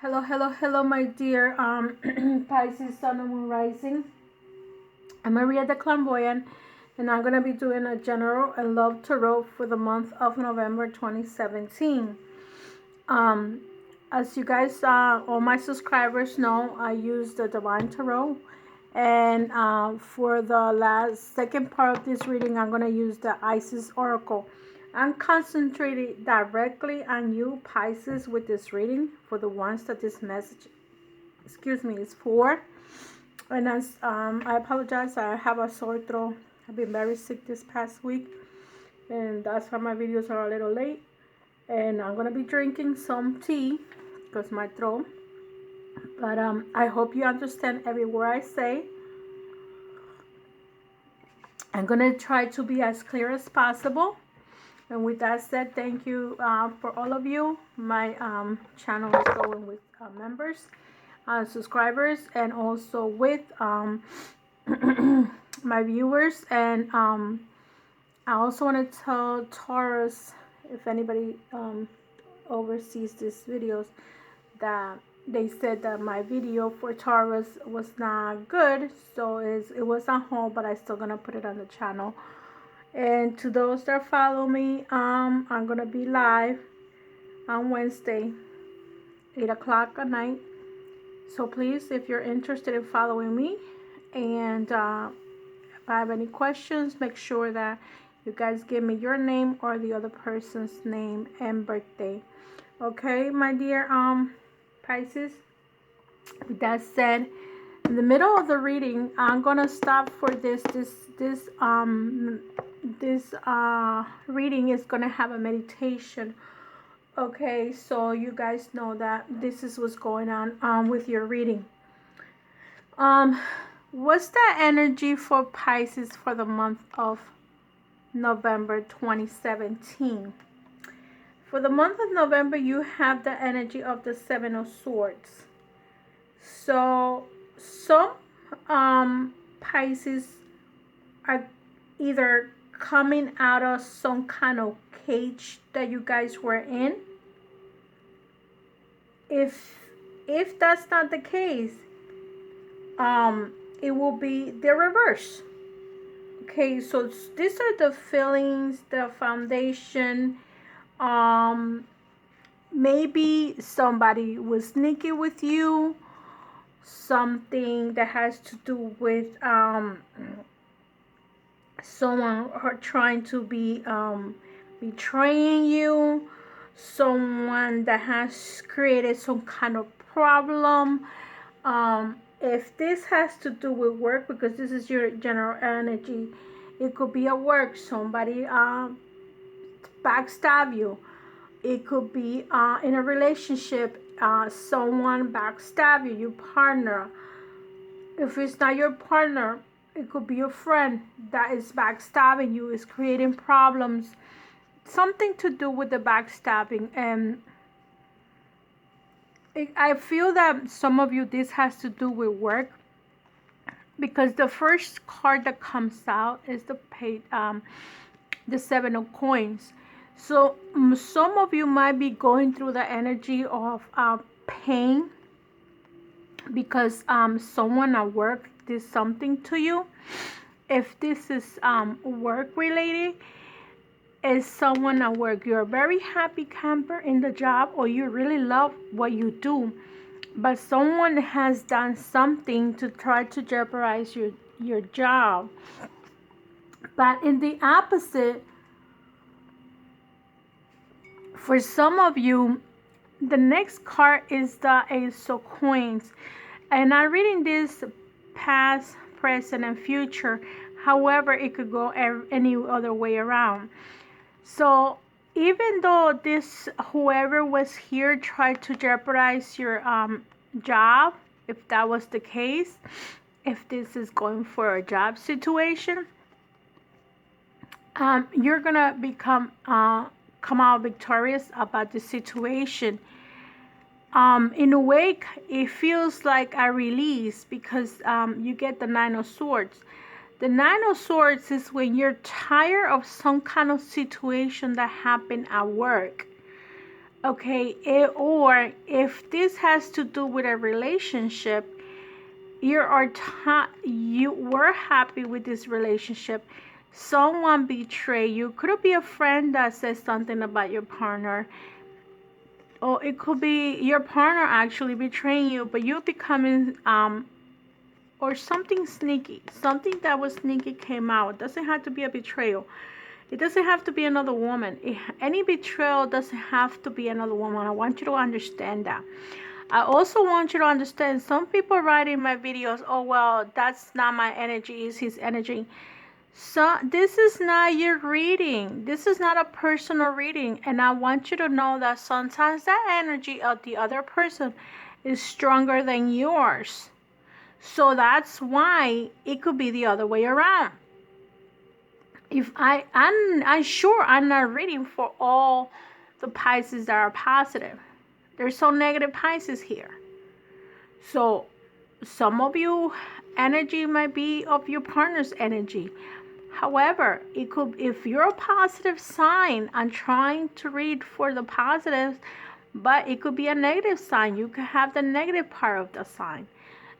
Hello, my dear Pisces, Sun, and Moon Rising. I'm Maria the Clairvoyant, and I'm going to be doing a general and love tarot for the month of November 2017. As you guys, all my subscribers know, I use the Divine Tarot, and for the second part of this reading, I'm going to use the Isis Oracle. I'm concentrating directly on you, Pisces, with this reading for the ones that this message, is for. And as I apologize, I have a sore throat. I've been very sick this past week, and that's why my videos are a little late. And I'm gonna be drinking some tea because my throat. But I hope you understand every word I say. I'm gonna try to be as clear as possible. And with that said, thank you for all of you. My channel is going with members, subscribers, and also with my viewers. And I also want to tell Taurus, if anybody oversees these videos, that they said that my video for Taurus was not good, so it was on hold, but I'm still gonna put it on the channel. And to those that follow me, I'm going to be live on Wednesday, 8 o'clock at night. So please, if you're interested in following me, and if I have any questions, make sure that you guys give me your name or the other person's name and birthday. Okay, my dear Pisces? With that said, in the middle of the reading, I'm going to stop for this reading is going to have a meditation. Okay, so you guys know that this is what's going on with your reading. What's the energy for Pisces for the month of November 2017? For the month of November, you have the energy of the Seven of Swords. So some Pisces are either coming out of some kind of cage that you guys were in. If that's not the case, it will be the reverse. Okay, so these are the feelings, the foundation. Maybe somebody was sneaky with you, something that has to do with someone trying to be betraying you, someone that has created some kind of problem. If this has to do with work, because this is your general energy, it could be at work, somebody backstab you. It could be in a relationship, someone backstab you, your partner. If it's not your partner, it could be your friend that is backstabbing you, is creating problems. Something to do with the backstabbing. And I feel that some of you, this has to do with work, because the first card that comes out is the Seven of Coins. So some of you might be going through the energy of pain because someone at work did something to you. If this is work related, is someone at work, you're a very happy camper in the job, or you really love what you do, but someone has done something to try to jeopardize your job. But in the opposite, for some of you, the next card is the Ace of Coins. And I'm reading this past, present, and future. However, it could go any other way around. So even though whoever was here tried to jeopardize your job, if that was the case, if this is going for a job situation, you're gonna come out victorious about the situation. In a way, it feels like a release, because you get the Nine of Swords. The Nine of Swords is when you're tired of some kind of situation that happened at work. Okay, or if this has to do with a relationship, you were happy with this relationship. Someone betrayed you. Could it be a friend that says something about your partner? Or it could be your partner actually betraying you, but you becoming or something sneaky. Something that was sneaky came out. It doesn't have to be a betrayal. It doesn't have to be another woman. Any betrayal doesn't have to be another woman. I want you to understand that. I also want you to understand, some people write in my videos, oh, well, that's not my energy, it's his energy. So this is not your reading. This is not a personal reading. And I want you to know that sometimes that energy of the other person is stronger than yours. So that's why it could be the other way around. If I'm sure I'm not reading for all the Pisces that are positive. There's some negative Pisces here. So some of you energy might be of your partner's energy. However, it could, if you're a positive sign, I'm trying to read for the positives, but it could be a negative sign. You could have the negative part of the sign.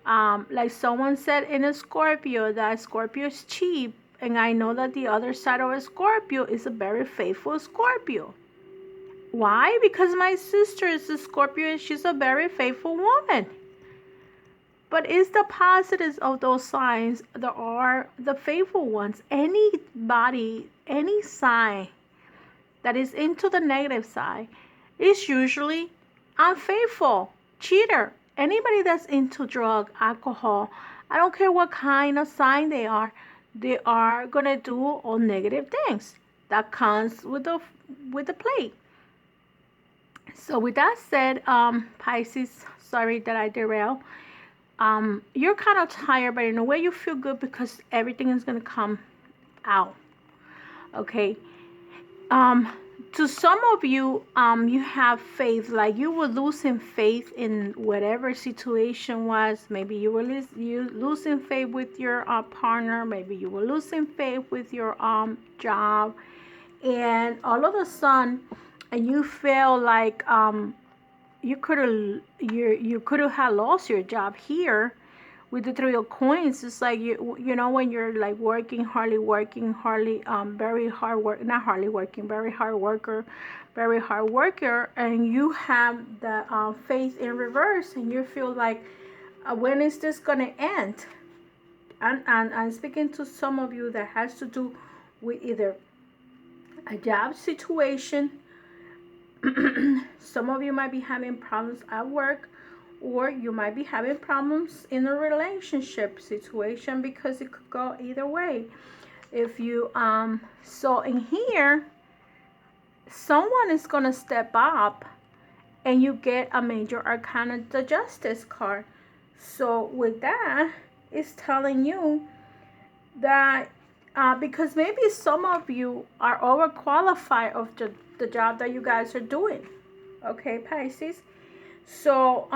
Like someone said in a Scorpio, that Scorpio is cheap. And I know that the other side of a Scorpio is a very faithful Scorpio. Why? Because my sister is a Scorpio and she's a very faithful woman. But it's the positives of those signs that are the faithful ones. Anybody, any sign that is into the negative side is usually unfaithful, cheater. Anybody that's into drug, alcohol, I don't care what kind of sign they are going to do all negative things. That comes with the plate. So with that said, Pisces, sorry that I derailed. You're kind of tired, but in a way you feel good because everything is going to come out. Okay. To some of you, you have faith, like you were losing faith in whatever situation was. Maybe you were losing faith with your partner. Maybe you were losing faith with your job, and all of a sudden, and you feel like you could have had lost your job here. With the Three of Coins, it's like you know when you're like very hard work, not hardly working, very hard worker, and you have the faith in reverse, and you feel like when is this gonna end? And I'm speaking to some of you that has to do with either a job situation. Some of you might be having problems at work, or you might be having problems in a relationship situation, because it could go either way. If you so in here, someone is going to step up and you get a major arcana, the Justice card. So with that, it's telling you that because maybe some of you are overqualified of the job that you guys are doing. Okay, Pisces. So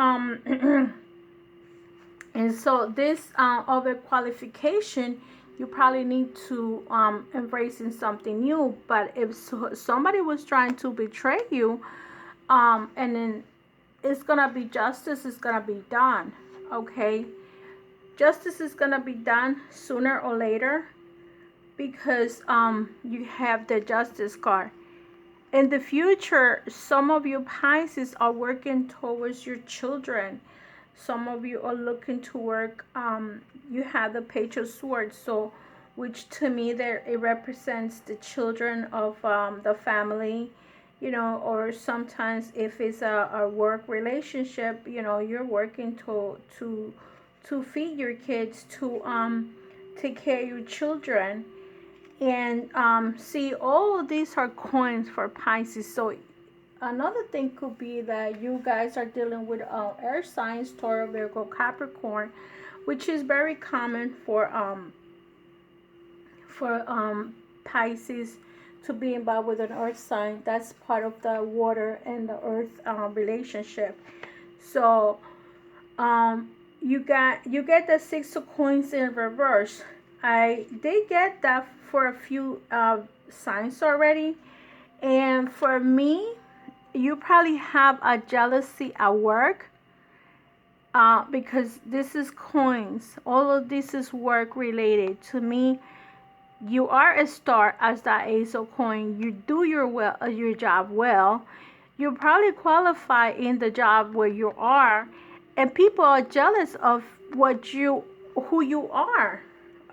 and so this overqualification, you probably need to embrace in something new. But if somebody was trying to betray you, and then it's gonna be justice is gonna be done. Okay, justice is gonna be done sooner or later, because you have the Justice card. In the future, some of you Pisces are working towards your children. Some of you are looking to work. You have the Page of Swords, so which to me there it represents the children of the family, you know. Or sometimes if it's a work relationship, you know, you're working to feed your kids, to take care of your children. And see, all of these are coins for Pisces. So another thing could be that you guys are dealing with air signs, Tauro, Virgo, Capricorn, which is very common for Pisces to be involved with an earth sign. That's part of the water and the earth relationship. So you get the Six of Coins in reverse. I did get that for a few signs already, and for me, you probably have a jealousy at work, because this is coins. All of this is work related. To me, you are a star as that ace of coin. You do your job well. You probably qualify in the job where you are, and people are jealous of who you are.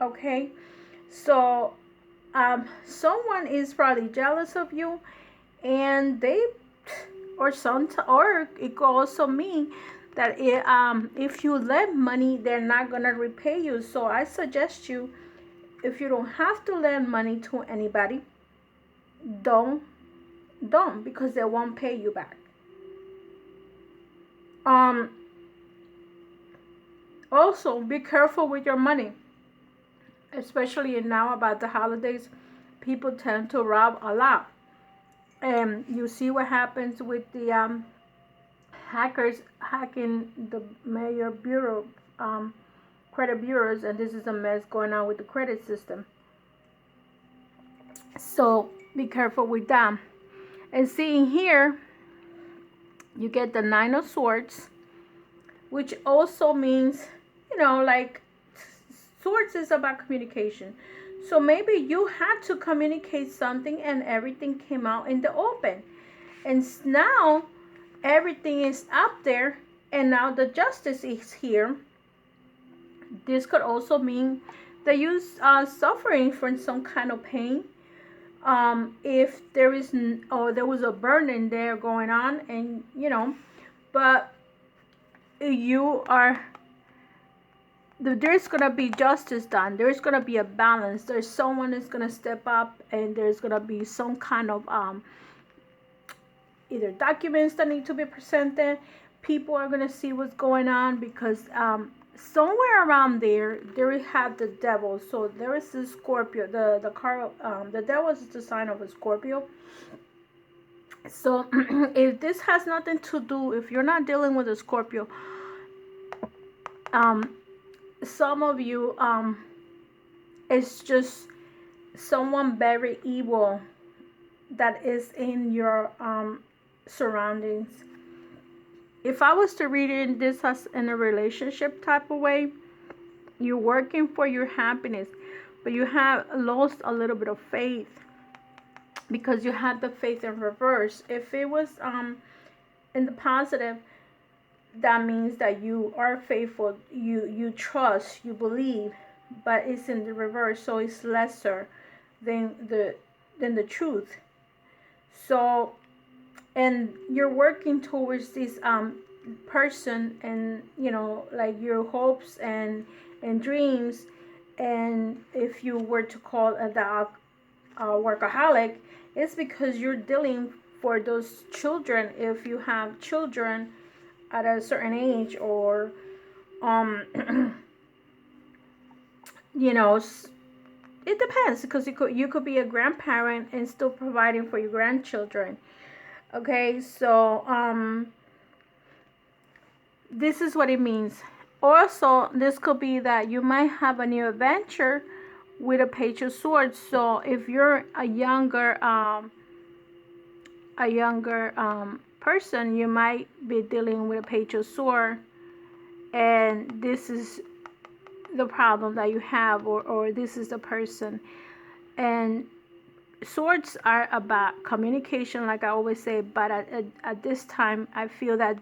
Okay, so someone is probably jealous of you, and or it could also mean that if you lend money, they're not gonna repay you. So I suggest you, if you don't have to lend money to anybody, don't, because they won't pay you back. Also, be careful with your money, especially now about the holidays. People tend to rob a lot, and you see what happens with the hackers hacking the major credit bureaus, and this is a mess going on with the credit system. So be careful with that. And seeing here, you get the Nine of Swords, which also means, like, swords is about communication. So maybe you had to communicate something and everything came out in the open. And now everything is up there, and now the justice is here. This could also mean that you are suffering from some kind of pain. If there is, or there was a burden there going on, and but you are, there's gonna be justice done. There's gonna be a balance. There's someone that's gonna step up, and there's gonna be some kind of either documents that need to be presented. People are gonna see what's going on, because somewhere around there we have the devil. So there is this Scorpio. The devil is the sign of a Scorpio. So if this has nothing to do, if you're not dealing with a Scorpio, some of you, it's just someone very evil that is in your surroundings. If I was to read it, this as in a relationship type of way, you're working for your happiness, but you have lost a little bit of faith, because you had the faith in reverse. If it was in the positive, that means that you are faithful, you trust, you believe, but it's in the reverse, so it's lesser than the truth. So, and you're working towards this person, and like your hopes and dreams. And if you were to call a dog a workaholic, it's because you're dealing for those children. If you have children at a certain age, or it depends, because you could be a grandparent and still providing for your grandchildren. Okay, so this is what it means. Also, this could be that you might have a new adventure with a Page of Swords. So if you're a younger person, you might be dealing with a Page of Swords, and this is the problem that you have, or this is the person. And swords are about communication, like I always say, but at this time, I feel that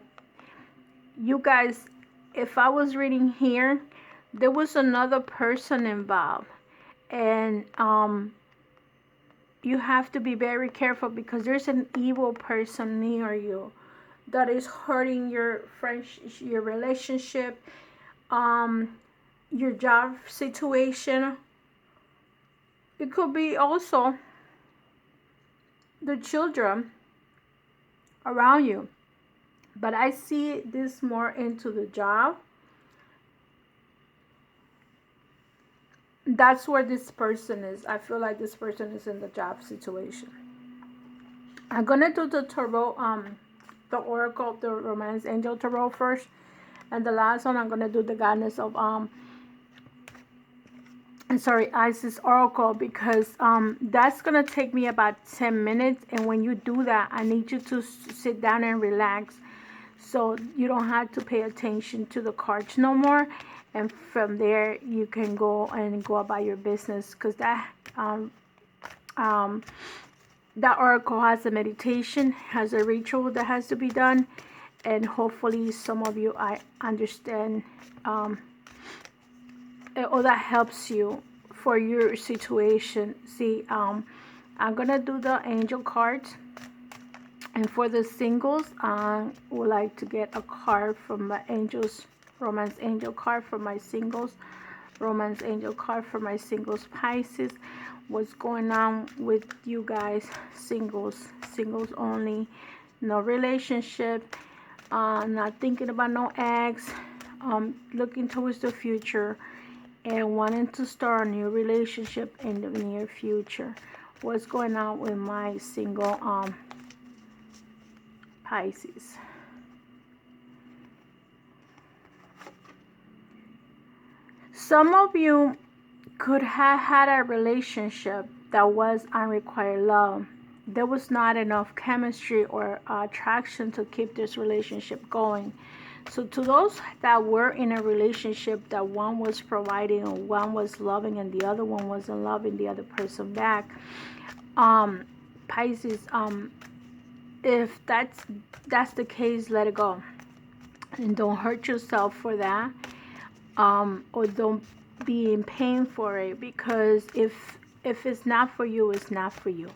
you guys, if I was reading here, there was another person involved, and you have to be very careful, because there's an evil person near you that is hurting your friendship, your relationship, your job situation. It could be also the children around you, but I see this more into the job. That's where this person is. I feel like this person is in the job situation. I'm gonna do the tarot, the oracle, the romance angel tarot first, and the last one I'm gonna do the goddess of sorry, Isis Oracle, because that's gonna take me about 10 minutes, and when you do that, I need you to sit down and relax, so you don't have to pay attention to the cards no more, and from there you can go about your business, because that oracle has a meditation, has a ritual that has to be done, and hopefully some of you I understand, or that helps you for your situation. See, I'm gonna do the angel cards, and for the singles, I would like to get a card from my angels, romance angel card for my singles, romance angel card for my singles Pisces. What's going on with you guys, singles only, no relationship, not thinking about no ex, looking towards the future, and wanting to start a new relationship in the near future. What's going on with my single Pisces? Some of you could have had a relationship that was unrequited love. There was not enough chemistry or attraction to keep this relationship going. So to those that were in a relationship that one was providing or one was loving and the other one wasn't loving the other person back, Pisces, if that's the case, let it go, and don't hurt yourself for that, or don't be in pain for it, because if it's not for you, it's not for you.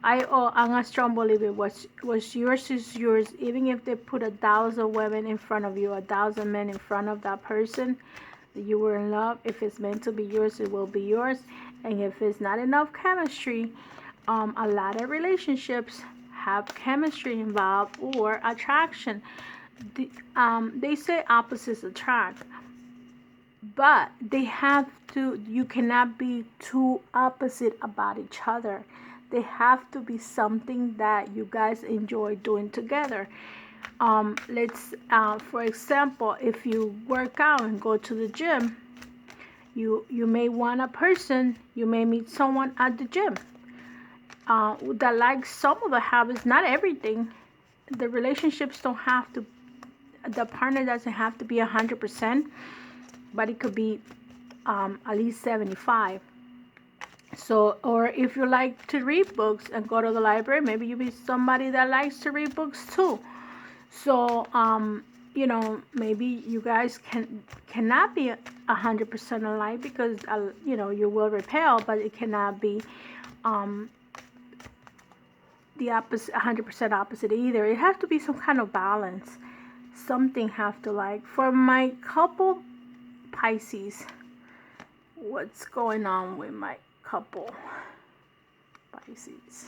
I'm a strong believer. What's yours is yours. Even if they put 1,000 women in front of you, 1,000 men in front of that person that you were in love, if it's meant to be yours, it will be yours. And if it's not enough chemistry, a lot of relationships have chemistry involved or attraction. They say opposites attract, but they have to. You cannot be too opposite about each other. They have to be something that you guys enjoy doing together. For example, if you work out and go to the gym, you may want a person, you may meet someone at the gym that likes some of the habits, not everything. The relationships don't have to, the partner doesn't have to be 100%, but it could be at least 75. So, or if you like to read books and go to the library, maybe you be somebody that likes to read books too. So, maybe you guys cannot be 100% alike, because you will repel, but it cannot be the opposite, 100% opposite either. It has to be some kind of balance. Something have to like. For my couple Pisces, what's going on with my couple Pisces?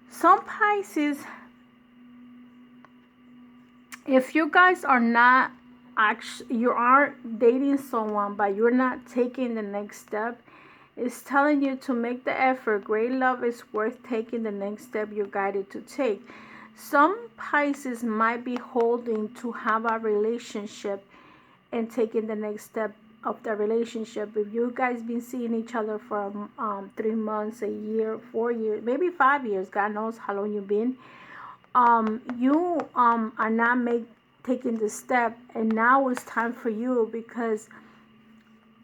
Some Pisces, if you guys are not actually, you are dating someone but you're not taking the next step, it's telling you to make the effort. Great love is worth taking the next step you're guided to take. Some Pisces might be holding to have a relationship and taking the next step of the relationship. If you guys been seeing each other for 3 months, a year, 4 years, maybe 5 years, God knows how long you've been, you are not taking the step, and now it's time for you, because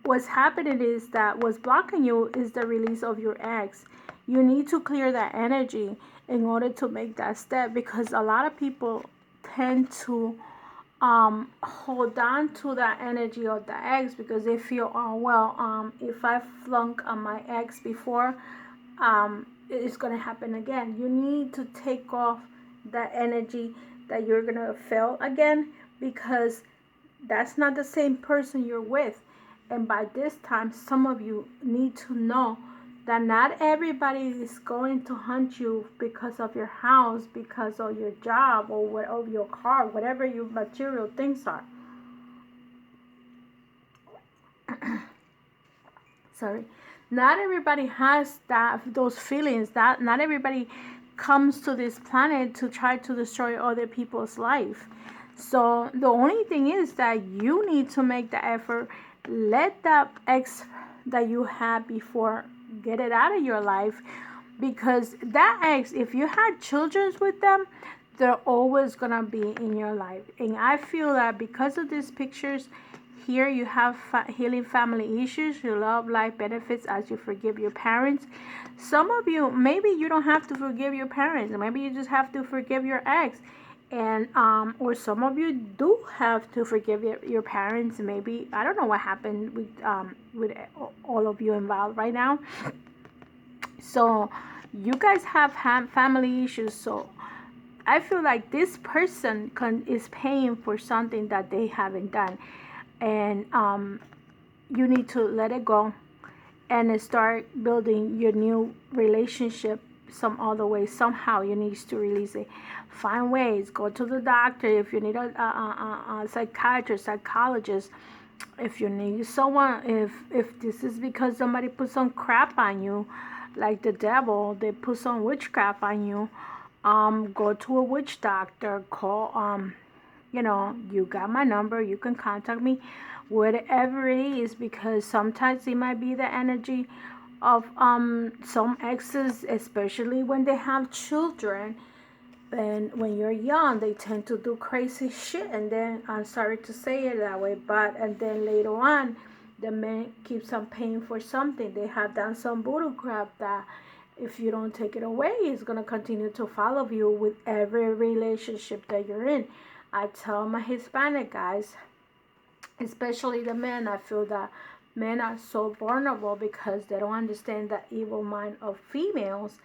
what's happening is that what's blocking you is the release of your ex. You need to clear that energy in order to make that step, because a lot of people tend to hold on to that energy of the ex, because they feel, oh well, if I flunk on my ex before, it's gonna happen again. You need to take off that energy that you're gonna feel again, because that's not the same person you're with. And by this time, some of you need to know that not everybody is going to hunt you because of your house, because of your job, or of your car, whatever your material things are. Sorry. Not everybody has those feelings. That not everybody comes to this planet to try to destroy other people's life. So the only thing is that you need to make the effort let that ex that you had before, get it out of your life, because that ex, if you had children with them, they're always gonna be in your life. And I feel that because of these pictures here, you have healing family issues, you love life benefits as you forgive your parents. Some of you, maybe you don't have to forgive your parents, maybe you just have to forgive your ex. And or some of you do have to forgive your parents. Maybe, I don't know what happened with all of you involved right now. So you guys have family issues. So I feel like this person is paying for something that they haven't done. And you need to let it go and start building your new relationship some other way. Somehow you need to release it. Find ways. Go to the doctor if you need a psychiatrist, psychologist. If you need someone, if this is because somebody put some crap on you, like the devil, they put some witchcraft on you, go to a witch doctor. Call, you got my number, you can contact me, whatever it is, because sometimes it might be the energy of some exes, especially when they have children. And when you're young, they tend to do crazy shit. And then, I'm sorry to say it that way, but and then later on, the man keeps on paying for something. They have done some voodoo crap that, if you don't take it away, it's going to continue to follow you with every relationship that you're in. I tell my Hispanic guys, especially the men, I feel that men are so vulnerable because they don't understand the evil mind of females.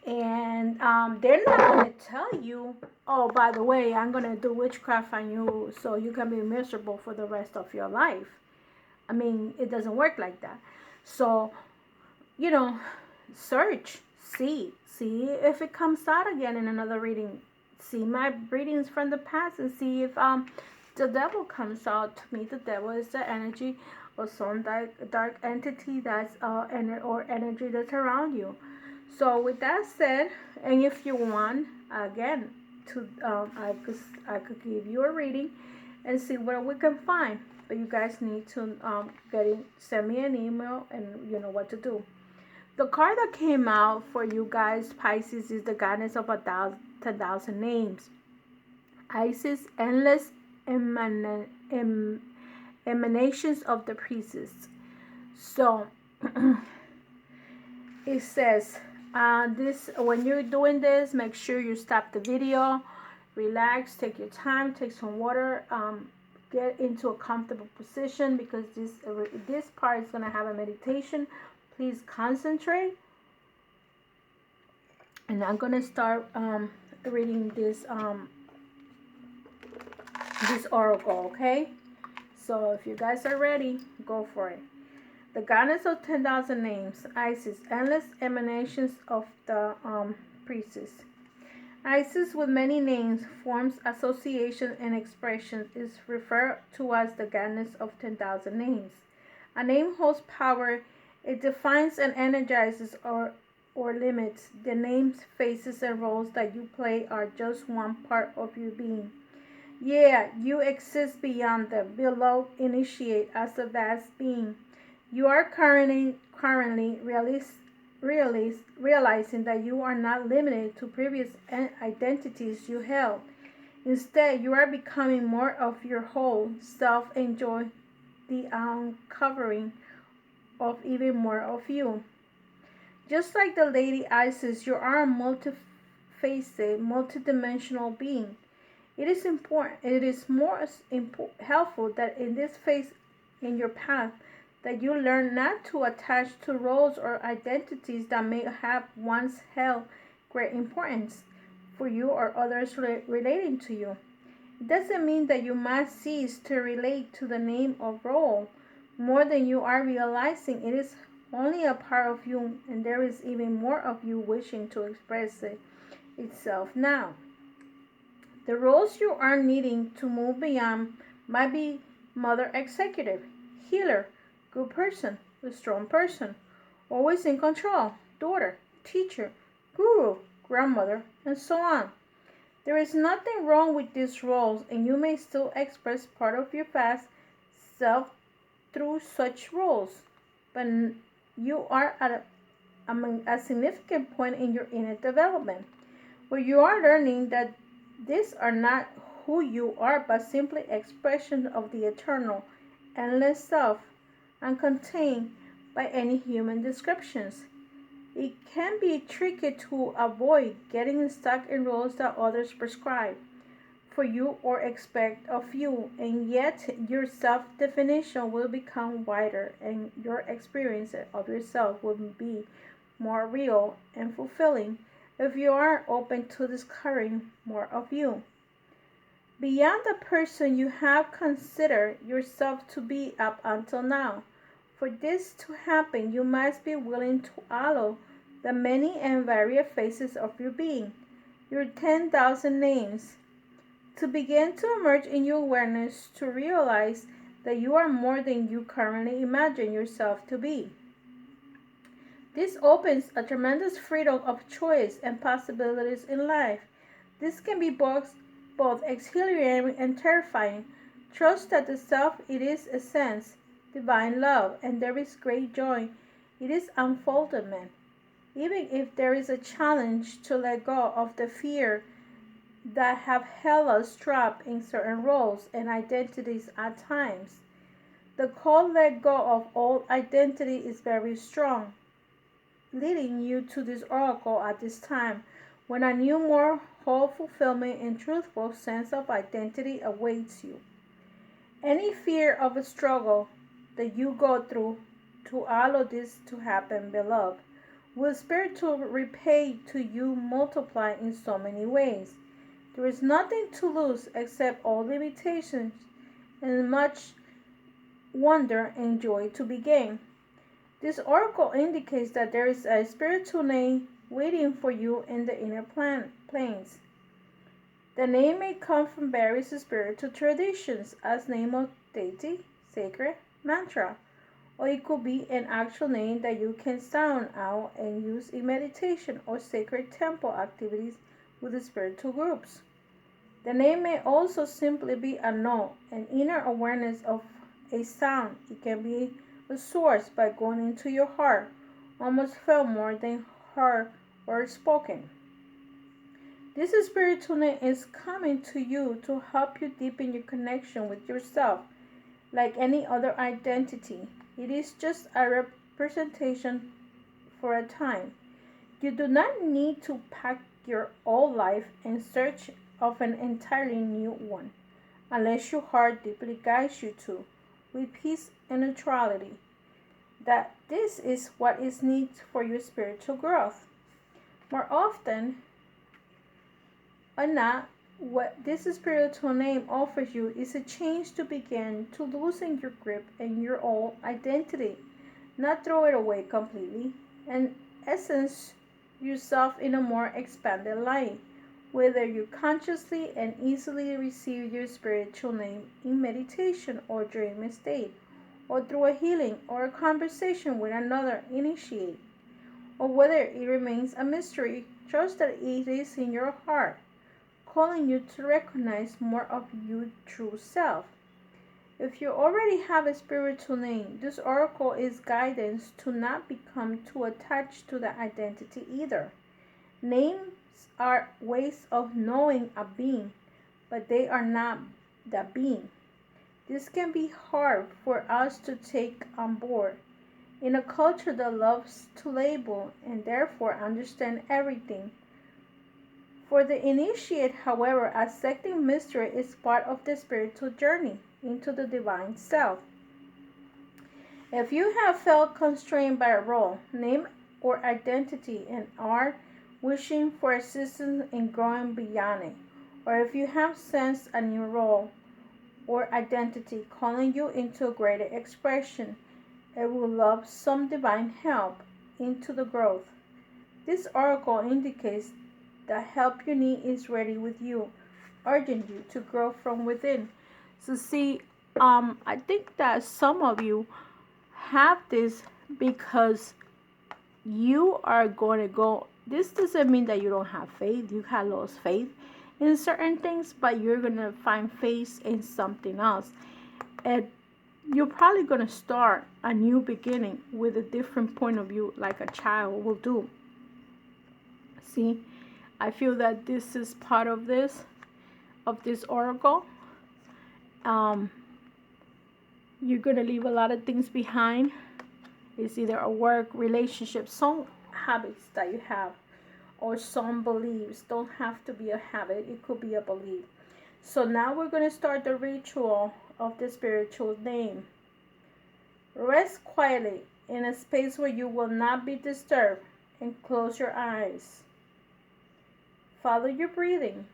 And they're not going to tell you, oh, by the way, I'm going to do witchcraft on you so you can be miserable for the rest of your life. I mean, it doesn't work like that. So, search, see if it comes out again in another reading. See my readings from the past and see if the devil comes out. To me, the devil is the energy of some dark entity that's or energy that's around you. So with that said, and if you want, again, to I could give you a reading and see what we can find. But you guys need to send me an email, and you know what to do. The card that came out for you guys, Pisces, is the goddess of 10,000 names. Isis, endless emanations of the priestess. So it says, when you're doing this, make sure you stop the video, relax, take your time, take some water, get into a comfortable position, because this part is going to have a meditation. Please concentrate. And I'm going to start reading this oracle, okay? So if you guys are ready, go for it. The goddess of 10,000 names, Isis, endless emanations of the priestess. Isis, with many names, forms, associations, and expressions, is referred to as the goddess of 10,000 names. A name holds power. It defines and energizes or limits. The names, faces, and roles that you play are just one part of your being. Yeah, you exist beyond them. Below, initiate as a vast being. You are currently realizing that you are not limited to previous identities you held. Instead, you are becoming more of your whole self. Enjoy the uncovering of even more of you. Just like the Lady Isis, you are a multifaceted, multidimensional being. It is important. It is more helpful that in this phase in your path, that you learn not to attach to roles or identities that may have once held great importance for you or others relating to you. It doesn't mean that you must cease to relate to the name or role more than you are realizing. It is only a part of you, and there is even more of you wishing to express itself now. The roles you are needing to move beyond might be mother executive, healer, good person, a strong person, always in control, daughter, teacher, guru, grandmother, and so on. There is nothing wrong with these roles, and you may still express part of your past self through such roles, but you are at a significant point in your inner development, where you are learning that these are not who you are, but simply expressions of the eternal, endless self, uncontained by any human descriptions. It can be tricky to avoid getting stuck in roles that others prescribe for you or expect of you, and yet your self-definition will become wider and your experience of yourself will be more real and fulfilling if you are open to discovering more of you. Beyond the person you have considered yourself to be up until now. For this to happen, you must be willing to allow the many and varied faces of your being, your 10,000 names, to begin to emerge in your awareness, to realize that you are more than you currently imagine yourself to be. This opens a tremendous freedom of choice and possibilities in life. This can be both exhilarating and terrifying. Trust that the self it is essence, divine love, and there is great joy. It is unfoldment. Even if there is a challenge to let go of the fear that have held us trapped in certain roles and identities at times. The call let go of old identity is very strong, leading you to this oracle at this time when a new, more whole, fulfillment, and truthful sense of identity awaits you. Any fear of a struggle that you go through to allow this to happen, beloved, will spiritually repay to you multiply in so many ways. There is nothing to lose except all limitations and much wonder and joy to be gained. This oracle indicates that there is a spiritual name waiting for you in the inner planes. The name may come from various spiritual traditions as name of deity, sacred, mantra, or it could be an actual name that you can sound out and use in meditation or sacred temple activities with the spiritual groups. The name may also simply be a note, an inner awareness of a sound. It can be a source by going into your heart, almost felt more than heard or spoken. This spiritual name is coming to you to help you deepen your connection with yourself. Like any other identity, it is just a representation for a time. You do not need to pack your old life in search of an entirely new one, unless your heart deeply guides you to, with peace and neutrality, that this is what is needed for your spiritual growth. More often or not, what this spiritual name offers you is a chance to begin to loosen your grip and your old identity, not throw it away completely, and essence yourself in a more expanded light. Whether you consciously and easily receive your spiritual name in meditation or dream state, or through a healing or a conversation with another initiate, or whether it remains a mystery, trust that it is in your heart, calling you to recognize more of your true self. If you already have a spiritual name, this oracle is guidance to not become too attached to the identity either. Names are ways of knowing a being, but they are not the being. This can be hard for us to take on board in a culture that loves to label and therefore understand everything. For the initiate, however, accepting mystery is part of the spiritual journey into the divine self. If you have felt constrained by a role, name, or identity and are wishing for assistance in growing beyond it, or if you have sensed a new role or identity calling you into a greater expression, it will love some divine help into the growth. This oracle indicates the help you need is ready with you, urging you to grow from within. So see, I think that some of you have this because you are going to go. This doesn't mean that you don't have faith. You have lost faith in certain things, but you're going to find faith in something else. And you're probably going to start a new beginning with a different point of view, like a child will do. See, I feel that this is part of this oracle. You're going to leave a lot of things behind. It's either a work, relationship, some habits that you have, or some beliefs. Don't have to be a habit, it could be a belief. So now we're going to start the ritual of the spiritual name. Rest quietly in a space where you will not be disturbed and close your eyes. Follow your breathing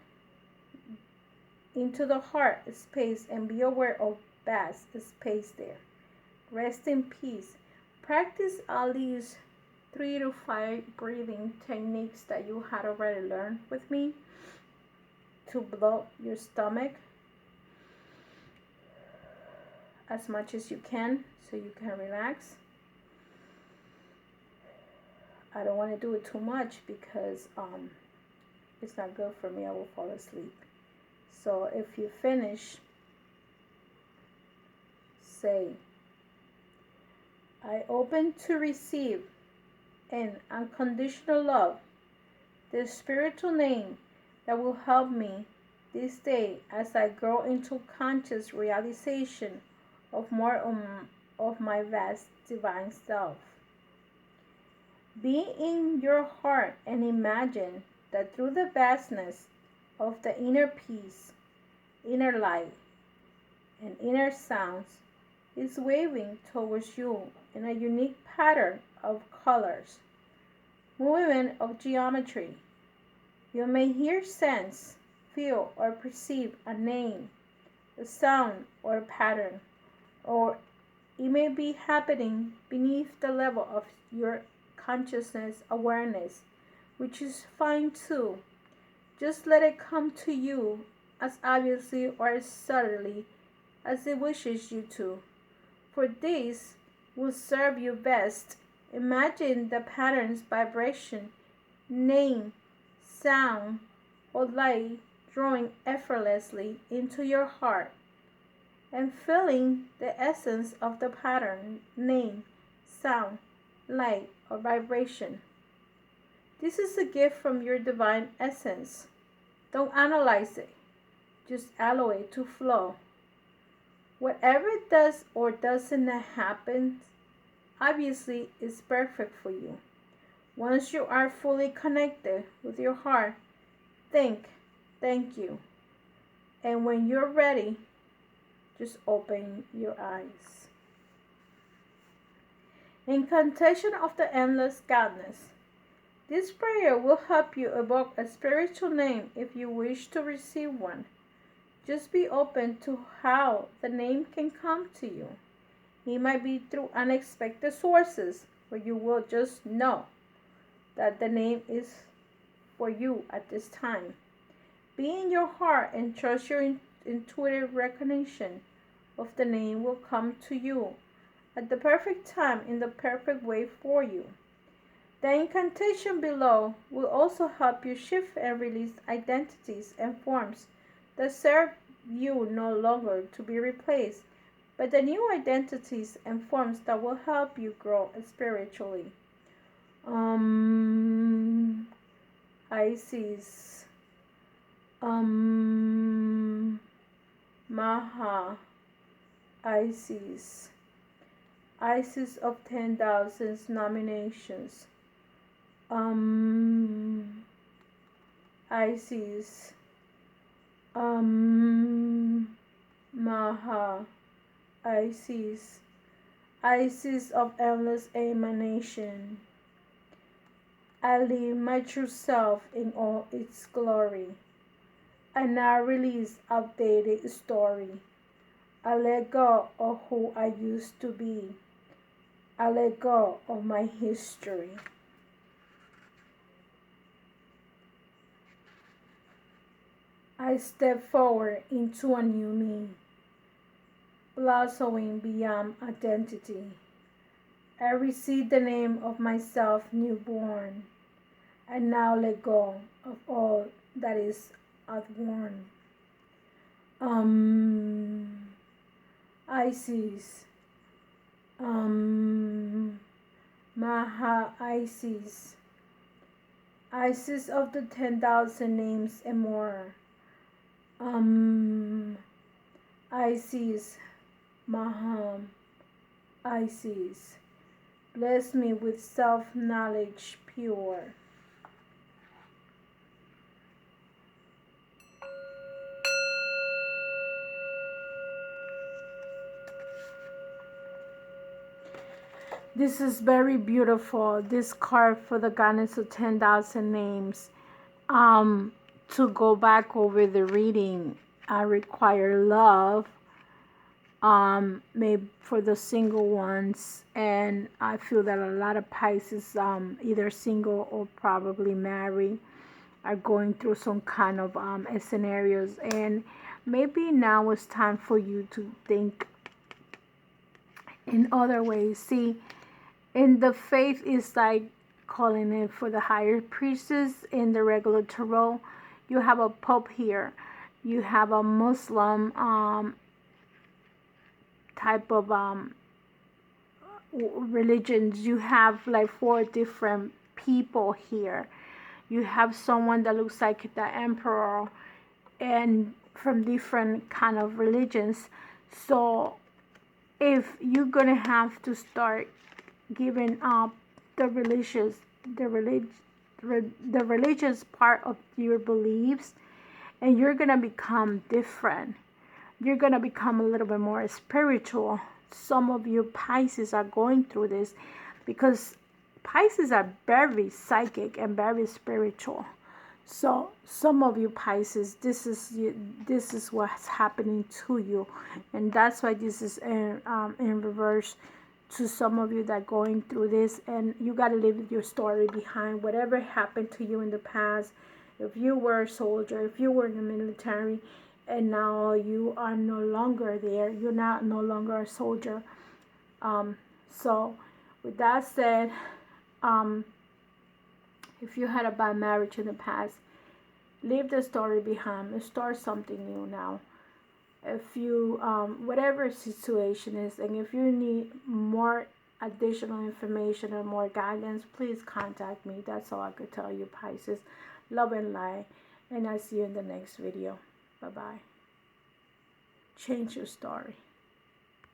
into the heart space and be aware of vast space there. Rest in peace. Practice at least 3 to 5 breathing techniques that you had already learned with me to blow your stomach as much as you can so you can relax. I don't want to do it too much because it's not good for me. I will fall asleep. So if you finish, say, I open to receive in unconditional love the spiritual name that will help me this day as I grow into conscious realization of more of my vast divine self. Be in your heart and imagine that through the vastness of the inner peace, inner light, and inner sounds is waving towards you in a unique pattern of colors, movement of geometry. You may hear, sense, feel, or perceive a name, a sound, or a pattern, or it may be happening beneath the level of your consciousness awareness, which is fine too. Just let it come to you as obviously or as subtly as it wishes you to. For this will serve you best. Imagine the patterns, vibration, name, sound, or light drawing effortlessly into your heart and feeling the essence of the pattern, name, sound, light, or vibration. This is a gift from your divine essence. Don't analyze it. Just allow it to flow. Whatever does or doesn't happen, obviously is perfect for you. Once you are fully connected with your heart, think, thank you. And when you're ready, just open your eyes. Incantation of the Endless Godness. This prayer will help you evoke a spiritual name if you wish to receive one. Just be open to how the name can come to you. It might be through unexpected sources where you will just know that the name is for you at this time. Be in your heart and trust your intuitive recognition of the name will come to you at the perfect time in the perfect way for you. The incantation below will also help you shift and release identities and forms that serve you no longer to be replaced by the new identities and forms that will help you grow spiritually. Isis, Maha, Isis, Isis of 10,000 nominations. Isis, Maha, Isis, Isis of endless emanation. I live my true self in all its glory. I now release outdated story. I let go of who I used to be. I let go of my history. I step forward into a new me, blossoming beyond identity. I receive the name of myself newborn. I now let go of all that is outworn. Pisces, Isis, Isis of the 10,000 names and more, Isis, Isis, bless me with self-knowledge pure. This is very beautiful, this card for the guidance of 10,000 names. To go back over the reading, I require love, maybe for the single ones, and I feel that a lot of Pisces, either single or probably married, are going through some kind of scenarios, and maybe now it's time for you to think in other ways. See, in the faith is like calling it for the higher priestess. In the regular tarot, you have a pope here, you have a Muslim type of religions, you have like 4 different people here. You have someone that looks like the emperor, and from different kind of religions. So if you're gonna have to start giving up the religious part of your beliefs, and you're gonna become different, you're gonna become a little bit more spiritual. Some of you Pisces are going through this because Pisces are very psychic and very spiritual. So some of you Pisces, this is what's happening to you, and that's why this is in reverse to some of you that are going through this. And you got to leave your story behind, whatever happened to you in the past. If you were a soldier, if you were in the military, and now you are no longer there, you're not no longer a soldier. So with that said, if you had a bad marriage in the past, leave the story behind and start something new now. If you, whatever situation is, and if you need more additional information or more guidance, please contact me. That's all I could tell you, Pisces. Love and light, and I'll see you in the next video. Bye-bye. Change your story.